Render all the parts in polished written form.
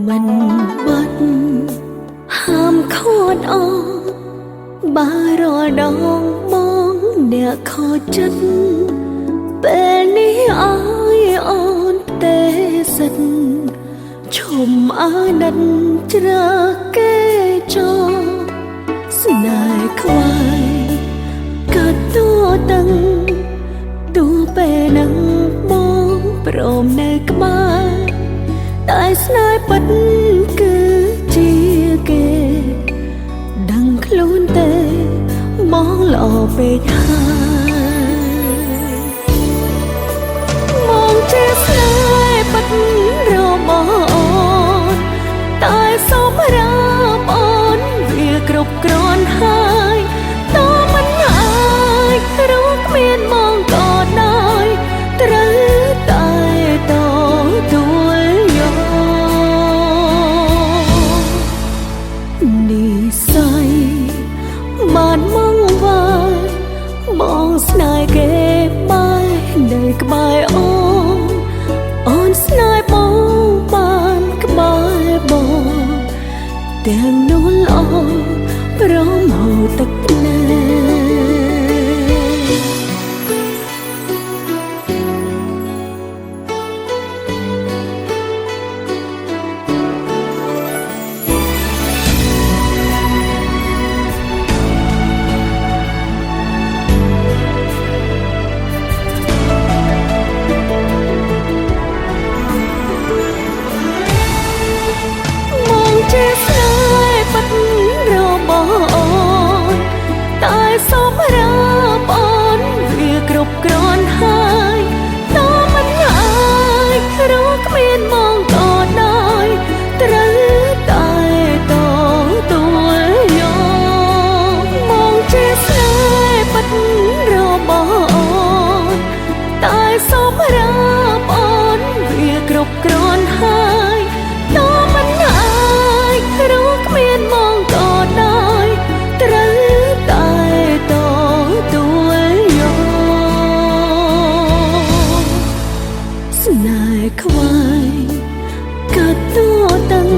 មិនបាត់ហាមខត់អស់បារដងបងអ្នកខូចចិត្តពេលនេះអើយអូនទេសិតឈុំអើណិតជ្រើគេចោស្នេហ៍ខ្វាយកាត់តួតឹងទូពេលនឹងបងព្រមនៅក្បែរតែស្នេហ៍ពិតគឺជាគេដឹងខ្លួនទេបងល្អពេកហើយបងជាស្នេហ៍ពិតរបស់អូនតែសម្រាប់អូនវាគ្រប់គ្រាន់ហើយតើមិនអាចរកគ្មានបងក៏ដោយត្រូវតែទទួលយកនិស្ស័យបានមកវាយបងស្នេហ៍គេបាយនៅក្បែរអូនអូនស្នេហ៍បងបានក្បែរបងទាំងនោះល្អព្រមហូរទឹកភ្នែជាស្នេហ៍ពិតរបស់អូនតែសម្រាប់អូនវាគ្រប់គ្រាន់ហើយតើមិនអាចរកគ្មានមកក៏ដោយត្រូវតែទទួលយកមកជាស្នេហ៍ពិតរបស់អូនតែសម្រាប់អូនវាគ្រប់គ្រាន់ហើយតើមិនរកគ្មានមកក៏ដោយត្រូវតែទទួលយកស្នេហ៍ខ្វាយកាត់តួតឹង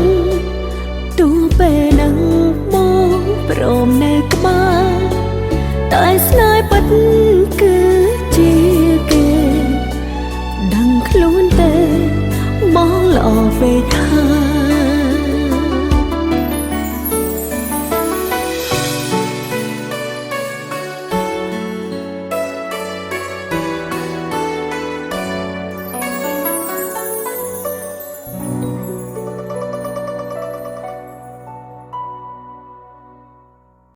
ទូពេលនឹងបងព្រមនៅក្បែរតែស្នេហ៍ពិតគឺជាគេដឹងខ្លួនទេបងល្អពេកហើយ